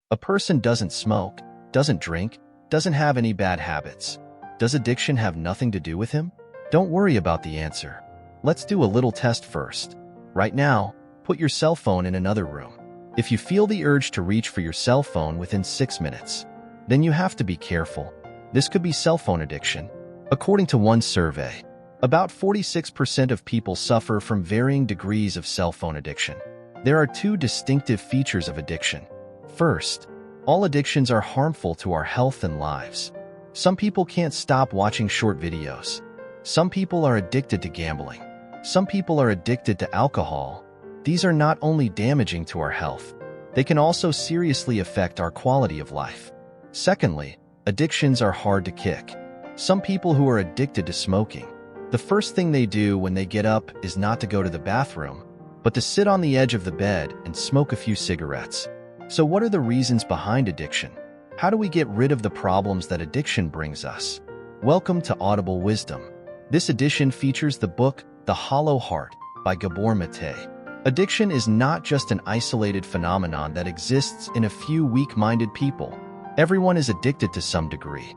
A person doesn't smoke, doesn't drink, doesn't have any bad habits. Does addiction have nothing to do with him? Don't worry about the answer. Let's do a little test first. Right now, put your cell phone in another room. If you feel the urge to reach for your cell phone within 6 minutes, then you have to be careful. This could be cell phone addiction. According to one survey, about 46% of people suffer from varying degrees of cell phone addiction. There are two distinctive features of addiction. First, all addictions are harmful to our health and lives. Some people can't stop watching short videos. Some people are addicted to gambling. Some people are addicted to alcohol. These are not only damaging to our health, they can also seriously affect our quality of life. Secondly, addictions are hard to kick. Some people who are addicted to smoking, the first thing they do when they get up is not to go to the bathroom, but to sit on the edge of the bed and smoke a few cigarettes. So what are the reasons behind addiction? How do we get rid of the problems that addiction brings us? Welcome to Audible Wisdom. This edition features the book The Hollow Heart by Gabor Matei. Addiction is not just an isolated phenomenon that exists in a few weak-minded people. Everyone is addicted to some degree.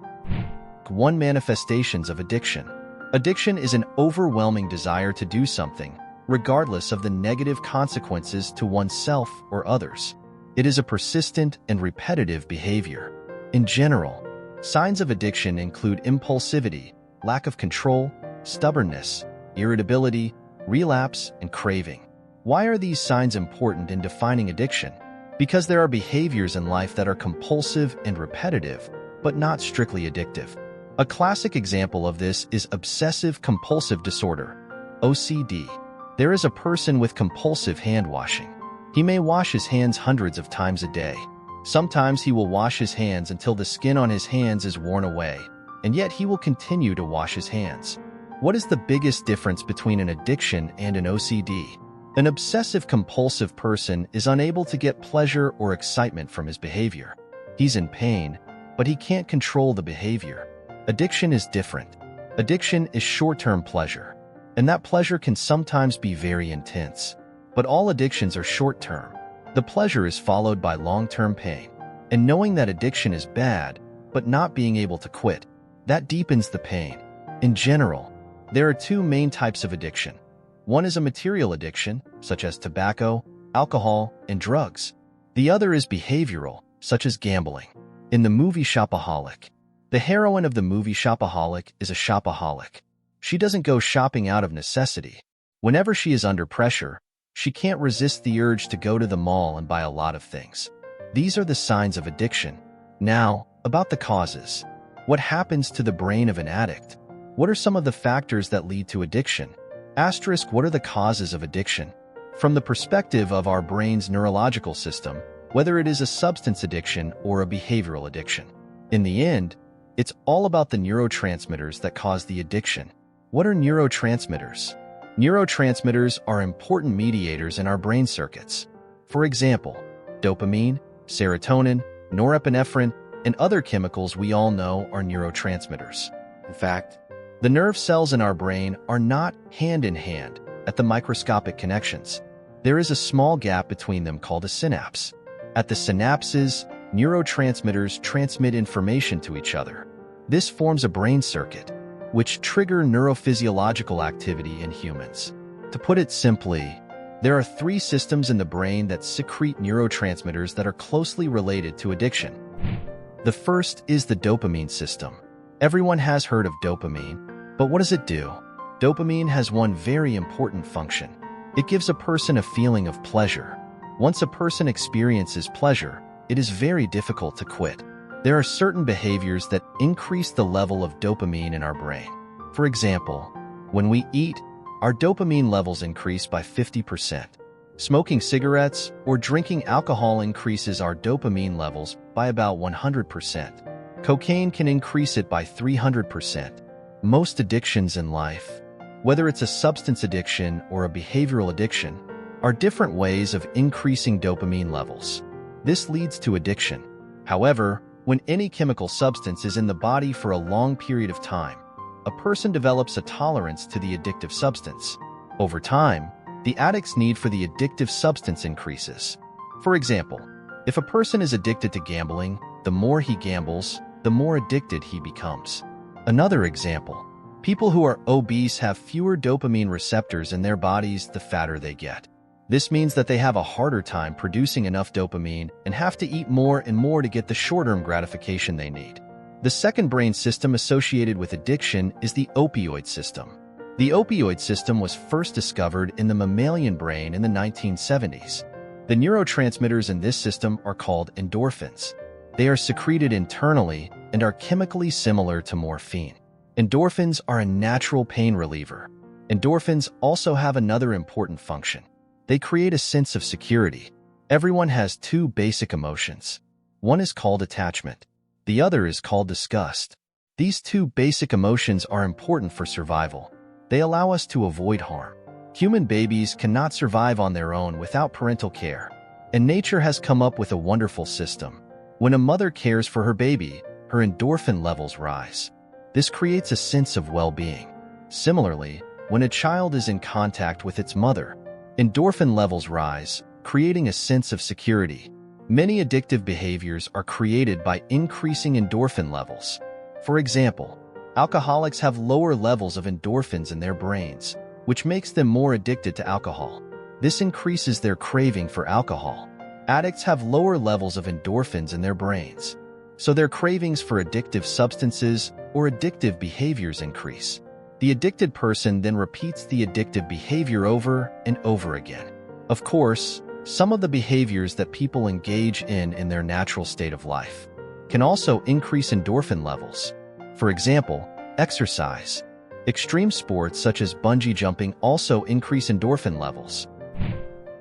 1. Manifestations of addiction. Addiction is an overwhelming desire to do something, regardless of the negative consequences to oneself or others. It is a persistent and repetitive behavior. In general, signs of addiction include impulsivity, lack of control, stubbornness, irritability, relapse, and craving. Why are these signs important in defining addiction? Because there are behaviors in life that are compulsive and repetitive, but not strictly addictive. A classic example of this is obsessive-compulsive disorder, OCD. There is a person with compulsive hand-washing. He may wash his hands hundreds of times a day. Sometimes he will wash his hands until the skin on his hands is worn away, and yet he will continue to wash his hands. What is the biggest difference between an addiction and an OCD? An obsessive-compulsive person is unable to get pleasure or excitement from his behavior. He's in pain, but he can't control the behavior. Addiction is different. Addiction is short-term pleasure, and that pleasure can sometimes be very intense. But all addictions are short-term. The pleasure is followed by long-term pain. And knowing that addiction is bad, but not being able to quit, that deepens the pain. In general, there are two main types of addiction. One is a material addiction, such as tobacco, alcohol, and drugs. The other is behavioral, such as gambling. In the movie Shopaholic, the heroine of the movie Shopaholic is a shopaholic. She doesn't go shopping out of necessity. Whenever she is under pressure, she can't resist the urge to go to the mall and buy a lot of things. These are the signs of addiction. Now, about the causes. What happens to the brain of an addict? What are some of the factors that lead to addiction? What are the causes of addiction? From the perspective of our brain's neurological system, whether it is a substance addiction or a behavioral addiction. In the end, it's all about the neurotransmitters that cause the addiction. What are neurotransmitters? Neurotransmitters are important mediators in our brain circuits. For example, dopamine, serotonin, norepinephrine, and other chemicals we all know are neurotransmitters. In fact, the nerve cells in our brain are not hand-in-hand at the microscopic connections. There is a small gap between them called a synapse. At the synapses, neurotransmitters transmit information to each other. This forms a brain circuit, which trigger neurophysiological activity in humans. To put it simply, there are three systems in the brain that secrete neurotransmitters that are closely related to addiction. The first is the dopamine system. Everyone has heard of dopamine, but what does it do? Dopamine has one very important function. It gives a person a feeling of pleasure. Once a person experiences pleasure, it is very difficult to quit. There are certain behaviors that increase the level of dopamine in our brain. For example, when we eat, our dopamine levels increase by 50%. Smoking cigarettes or drinking alcohol increases our dopamine levels by about 100%. Cocaine can increase it by 300%. Most addictions in life, whether it's a substance addiction or a behavioral addiction, are different ways of increasing dopamine levels. This leads to addiction. However, when any chemical substance is in the body for a long period of time, a person develops a tolerance to the addictive substance. Over time, the addict's need for the addictive substance increases. For example, If a person is addicted to gambling, the more he gambles, the more addicted he becomes. Another example, people who are obese have fewer dopamine receptors in their bodies the fatter they get. This means that they have a harder time producing enough dopamine and have to eat more and more to get the short-term gratification they need. The second brain system associated with addiction is the opioid system. The opioid system was first discovered in the mammalian brain in the 1970s. The neurotransmitters in this system are called endorphins. They are secreted internally and are chemically similar to morphine. Endorphins are a natural pain reliever. Endorphins also have another important function. They create a sense of security. Everyone has two basic emotions. One is called attachment. The other is called disgust. These two basic emotions are important for survival. They allow us to avoid harm. Human babies cannot survive on their own without parental care, and nature has come up with a wonderful system. When a mother cares for her baby, her endorphin levels rise. This creates a sense of well-being. Similarly, when a child is in contact with its mother, endorphin levels rise, creating a sense of security. Many addictive behaviors are created by increasing endorphin levels. For example, alcoholics have lower levels of endorphins in their brains, which makes them more addicted to alcohol. This increases their craving for alcohol. Addicts have lower levels of endorphins in their brains, so their cravings for addictive substances or addictive behaviors increase. The addicted person then repeats the addictive behavior over and over again. Of course, some of the behaviors that people engage in their natural state of life can also increase endorphin levels. For example, exercise. Extreme sports such as bungee jumping also increase endorphin levels.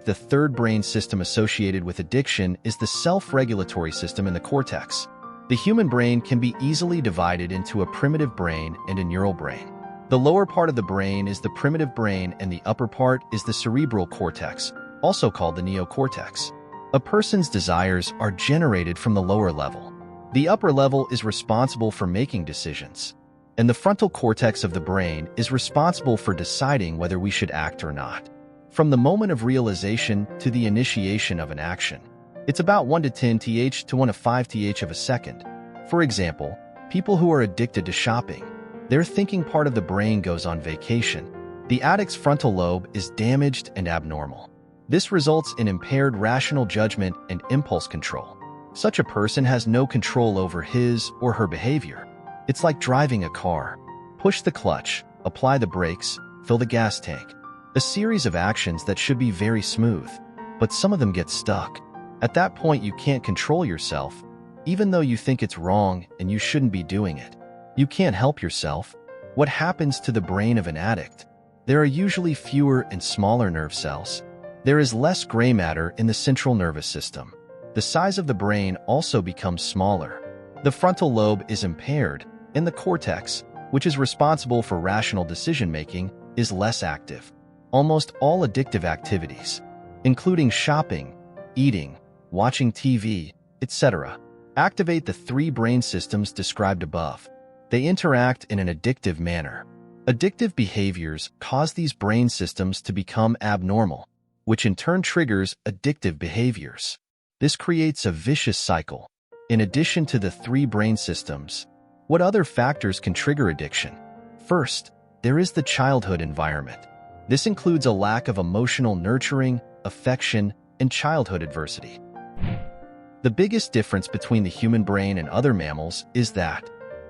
The third brain system associated with addiction is the self-regulatory system in the cortex. The human brain can be easily divided into a primitive brain and a neural brain. The lower part of the brain is the primitive brain and the upper part is the cerebral cortex, also called the neocortex. A person's desires are generated from the lower level. The upper level is responsible for making decisions, and the frontal cortex of the brain is responsible for deciding whether we should act or not. From the moment of realization to the initiation of an action, it's about 1 to 10 th to 1 to 5 th of a second. For example, people who are addicted to shopping, their thinking part of the brain goes on vacation. The addict's frontal lobe is damaged and abnormal. This results in impaired rational judgment and impulse control. Such a person has no control over his or her behavior. It's like driving a car. Push the clutch, apply the brakes, fill the gas tank. A series of actions that should be very smooth, but some of them get stuck. At that point, you can't control yourself, even though you think it's wrong and you shouldn't be doing it. You can't help yourself. What happens to the brain of an addict? There are usually fewer and smaller nerve cells. There is less gray matter in the central nervous system. The size of the brain also becomes smaller. The frontal lobe is impaired, and the cortex, which is responsible for rational decision-making, is less active. Almost all addictive activities, including shopping, eating, watching TV, etc., activate the three brain systems described above. They interact in an addictive manner. Addictive behaviors cause these brain systems to become abnormal, which in turn triggers addictive behaviors. This creates a vicious cycle. In addition to the three brain systems, what other factors can trigger addiction? First, there is the childhood environment. This includes a lack of emotional nurturing, affection, and childhood adversity. The biggest difference between the human brain and other mammals is that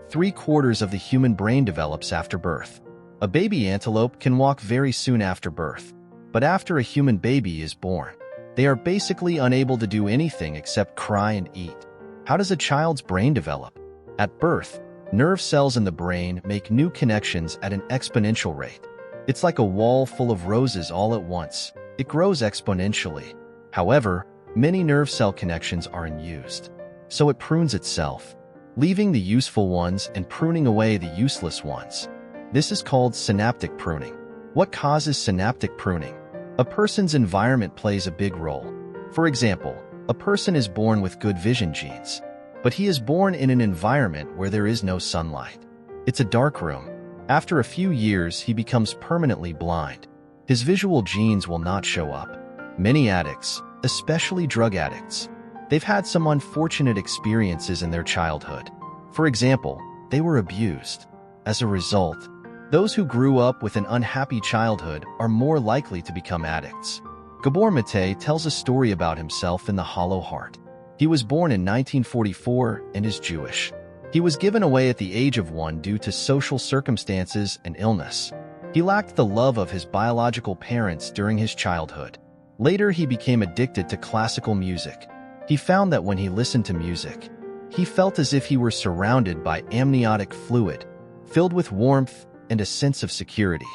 3/4 of the human brain develops after birth. A baby antelope can walk very soon after birth, but after a human baby is born, they are basically unable to do anything except cry and eat. How does a child's brain develop? At birth, nerve cells in the brain make new connections at an exponential rate. It's like a wall full of roses all at once. It grows exponentially. However, many nerve cell connections are unused, so it prunes itself, leaving the useful ones and pruning away the useless ones. This is called synaptic pruning. What causes synaptic pruning? A person's environment plays a big role. For example, a person is born with good vision genes, but he is born in an environment where there is no sunlight. It's a dark room. After a few years, he becomes permanently blind. His visual genes will not show up. Many addicts, especially drug addicts, They've had some unfortunate experiences in their childhood. For example, they were abused. As a result, those who grew up with an unhappy childhood are more likely to become addicts. Gabor Matei tells a story about himself in The Hollow Heart. He was born in 1944 and is Jewish. He was given away at the age of 1 due to social circumstances and illness. He lacked the love of his biological parents during his childhood. Later, he became addicted to classical music. He found that when he listened to music, he felt as if he were surrounded by amniotic fluid, filled with warmth and a sense of security.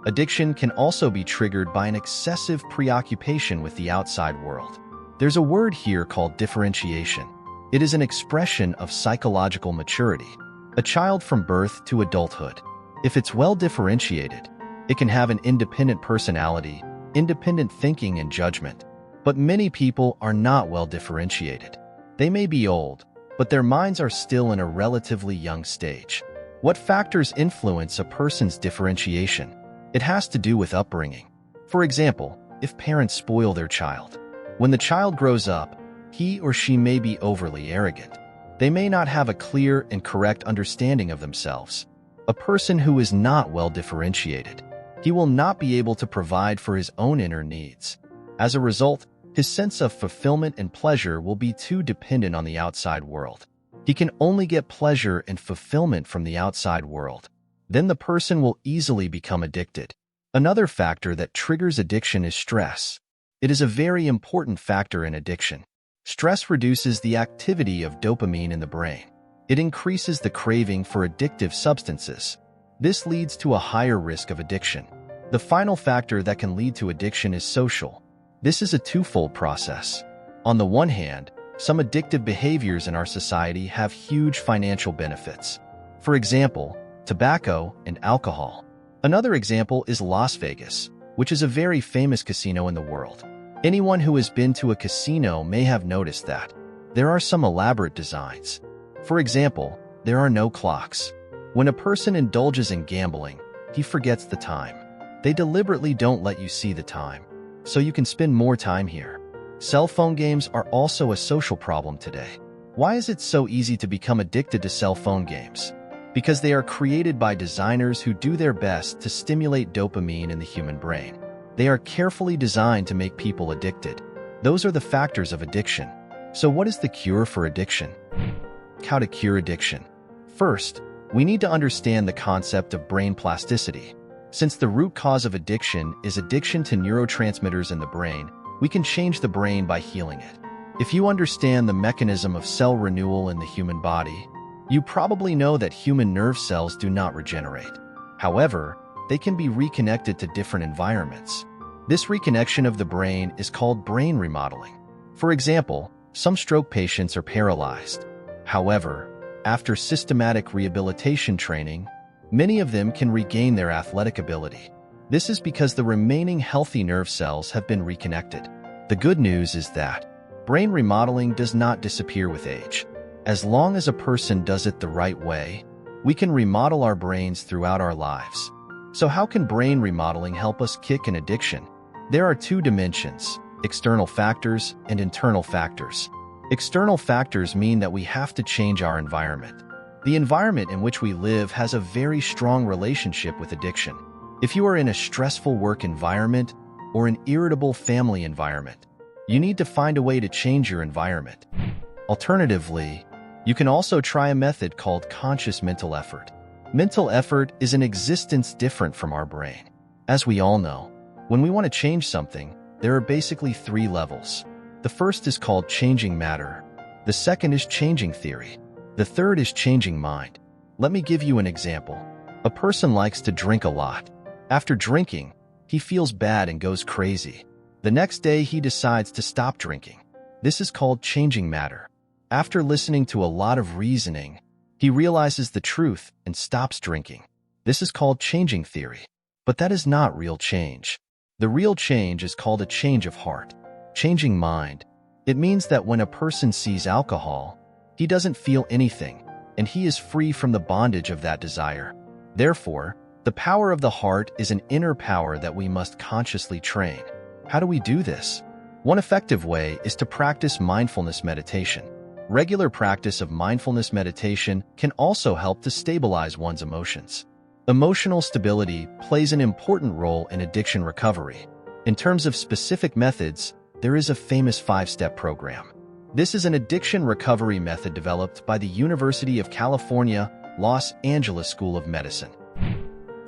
Addiction can also be triggered by an excessive preoccupation with the outside world. There's a word here called differentiation. It is an expression of psychological maturity, a child from birth to adulthood. If it's well differentiated, it can have an independent personality, independent thinking and judgment. But many people are not well differentiated. They may be old, but their minds are still in a relatively young stage. What factors influence a person's differentiation? It has to do with upbringing. For example, if parents spoil their child, when the child grows up, he or she may be overly arrogant. They may not have a clear and correct understanding of themselves. A person who is not well differentiated, he will not be able to provide for his own inner needs. As a result, his sense of fulfillment and pleasure will be too dependent on the outside world. He can only get pleasure and fulfillment from the outside world. Then the person will easily become addicted. Another factor that triggers addiction is stress. It is a very important factor in addiction. Stress reduces the activity of dopamine in the brain. It increases the craving for addictive substances. This leads to a higher risk of addiction. The final factor that can lead to addiction is social. This is a twofold process. On the one hand, some addictive behaviors in our society have huge financial benefits. For example, tobacco and alcohol. Another example is Las Vegas, which is a very famous casino in the world. Anyone who has been to a casino may have noticed that there are some elaborate designs. For example, there are no clocks. When a person indulges in gambling, he forgets the time. They deliberately don't let you see the time, so you can spend more time here. Cell phone games are also a social problem today. Why is it so easy to become addicted to cell phone games? Because they are created by designers who do their best to stimulate dopamine in the human brain. They are carefully designed to make people addicted. Those are the factors of addiction. So what is the cure for addiction? How to cure addiction? First, we need to understand the concept of brain plasticity. Since the root cause of addiction is addiction to neurotransmitters in the brain, we can change the brain by healing it. If you understand the mechanism of cell renewal in the human body, you probably know that human nerve cells do not regenerate. However, they can be reconnected to different environments. This reconnection of the brain is called brain remodeling. For example, some stroke patients are paralyzed. However, after systematic rehabilitation training, many of them can regain their athletic ability. This is because the remaining healthy nerve cells have been reconnected. The good news is that brain remodeling does not disappear with age. As long as a person does it the right way, we can remodel our brains throughout our lives. So how can brain remodeling help us kick an addiction? There are two dimensions: external factors and internal factors. External factors mean that we have to change our environment. The environment in which we live has a very strong relationship with addiction. If you are in a stressful work environment or an irritable family environment, you need to find a way to change your environment. Alternatively, you can also try a method called conscious mental effort. Mental effort is an existence different from our brain. As we all know, when we want to change something, there are basically 3 levels. The first is called changing matter. The second is changing theory. The third is changing mind. Let me give you an example. A person likes to drink a lot. After drinking, he feels bad and goes crazy. The next day, he decides to stop drinking. This is called changing matter. After listening to a lot of reasoning, he realizes the truth and stops drinking. This is called changing theory. But that is not real change. The real change is called a change of heart. Changing mind. It means that when a person sees alcohol, he doesn't feel anything, and he is free from the bondage of that desire. Therefore, the power of the heart is an inner power that we must consciously train. How do we do this? One effective way is to practice mindfulness meditation. Regular practice of mindfulness meditation can also help to stabilize one's emotions. Emotional stability plays an important role in addiction recovery. In terms of specific methods, there is a famous 5-step program. This is an addiction recovery method developed by the University of California, Los Angeles School of Medicine.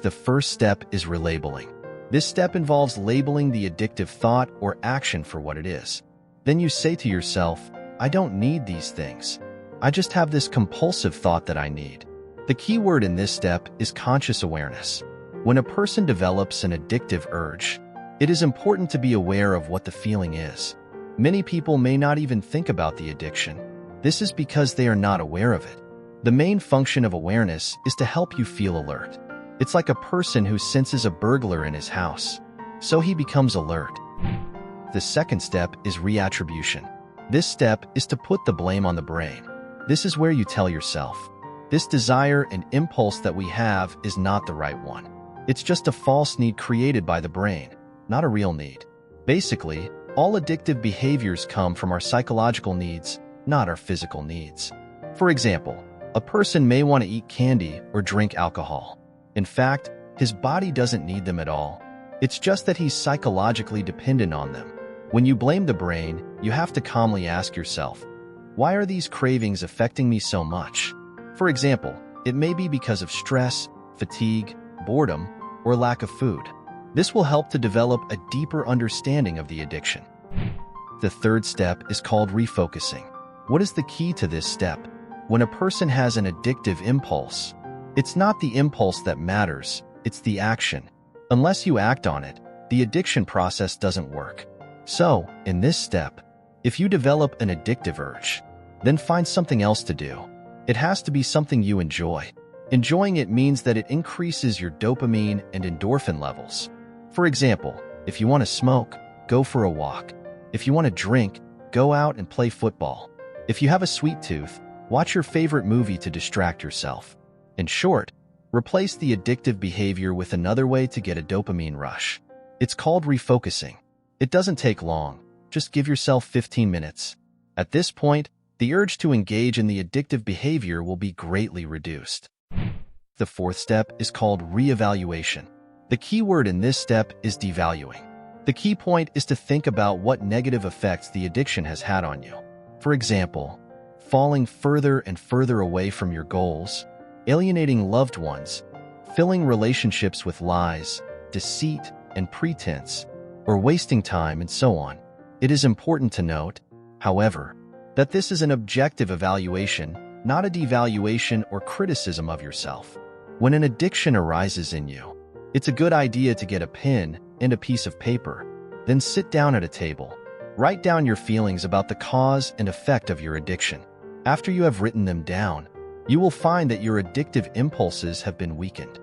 The first step is relabeling. This step involves labeling the addictive thought or action for what it is. Then you say to yourself, I don't need these things. I just have this compulsive thought that I need. The key word in this step is conscious awareness. When a person develops an addictive urge, it is important to be aware of what the feeling is. Many people may not even think about the addiction. This is because they are not aware of it. The main function of awareness is to help you feel alert. It's like a person who senses a burglar in his house, so he becomes alert. The second step is reattribution. This step is to put the blame on the brain. This is where you tell yourself, this desire and impulse that we have is not the right one. It's just a false need created by the brain, not a real need. Basically, all addictive behaviors come from our psychological needs, not our physical needs. For example, a person may want to eat candy or drink alcohol. In fact, his body doesn't need them at all. It's just that he's psychologically dependent on them. When you blame the brain, you have to calmly ask yourself, why are these cravings affecting me so much? For example, it may be because of stress, fatigue, boredom, or lack of food. This will help to develop a deeper understanding of the addiction. The third step is called refocusing. What is the key to this step? When a person has an addictive impulse, it's not the impulse that matters, it's the action. Unless you act on it, the addiction process doesn't work. So, in this step, if you develop an addictive urge, then find something else to do. It has to be something you enjoy. Enjoying it means that it increases your dopamine and endorphin levels. For example, if you want to smoke, go for a walk. If you want to drink, go out and play football. If you have a sweet tooth, watch your favorite movie to distract yourself. In short, replace the addictive behavior with another way to get a dopamine rush. It's called refocusing. It doesn't take long. Just give yourself 15 minutes. At this point, the urge to engage in the addictive behavior will be greatly reduced. The fourth step is called reevaluation. The key word in this step is devaluing. The key point is to think about what negative effects the addiction has had on you. For example, falling further and further away from your goals, alienating loved ones, filling relationships with lies, deceit, and pretense, or wasting time and so on. It is important to note, however, that this is an objective evaluation, not a devaluation or criticism of yourself. When an addiction arises in you, it's a good idea to get a pen and a piece of paper, then sit down at a table. Write down your feelings about the cause and effect of your addiction. After you have written them down, you will find that your addictive impulses have been weakened.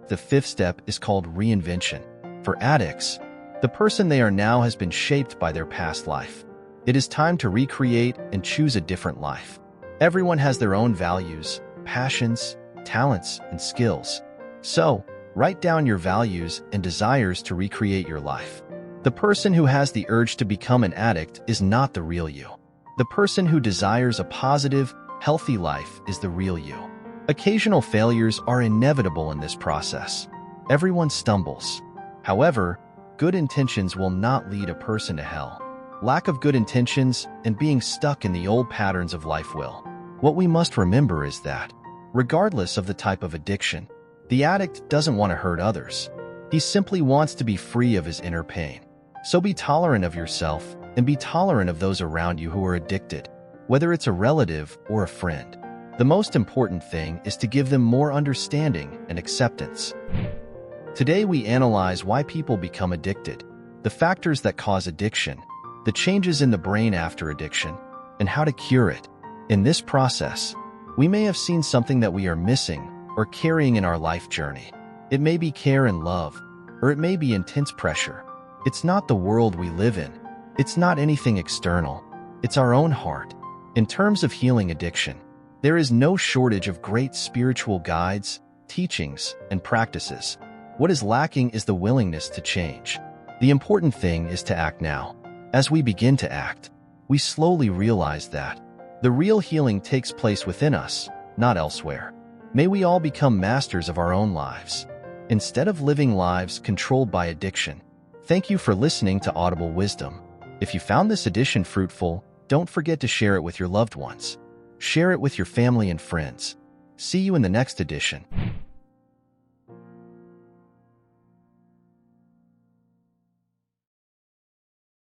The fifth step is called reinvention. For addicts, the person they are now has been shaped by their past life. It is time to recreate and choose a different life. Everyone has their own values, passions, talents, and skills. So, write down your values and desires to recreate your life. The person who has the urge to become an addict is not the real you. The person who desires a positive, healthy life is the real you. Occasional failures are inevitable in this process. Everyone stumbles. However, good intentions will not lead a person to hell. Lack of good intentions and being stuck in the old patterns of life will. What we must remember is that, regardless of the type of addiction, the addict doesn't want to hurt others. He simply wants to be free of his inner pain. So be tolerant of yourself and be tolerant of those around you who are addicted, whether it's a relative or a friend. The most important thing is to give them more understanding and acceptance. Today we analyze why people become addicted, the factors that cause addiction, the changes in the brain after addiction, and how to cure it. In this process, we may have seen something that we are missing or carrying in our life journey. It may be care and love, or it may be intense pressure. It's not the world we live in. It's not anything external. It's our own heart. In terms of healing addiction, there is no shortage of great spiritual guides, teachings, and practices. What is lacking is the willingness to change. The important thing is to act now. As we begin to act, we slowly realize that the real healing takes place within us, not elsewhere. May we all become masters of our own lives, instead of living lives controlled by addiction. Thank you for listening to Audible Wisdom. If you found this edition fruitful, don't forget to share it with your loved ones. Share it with your family and friends. See you in the next edition.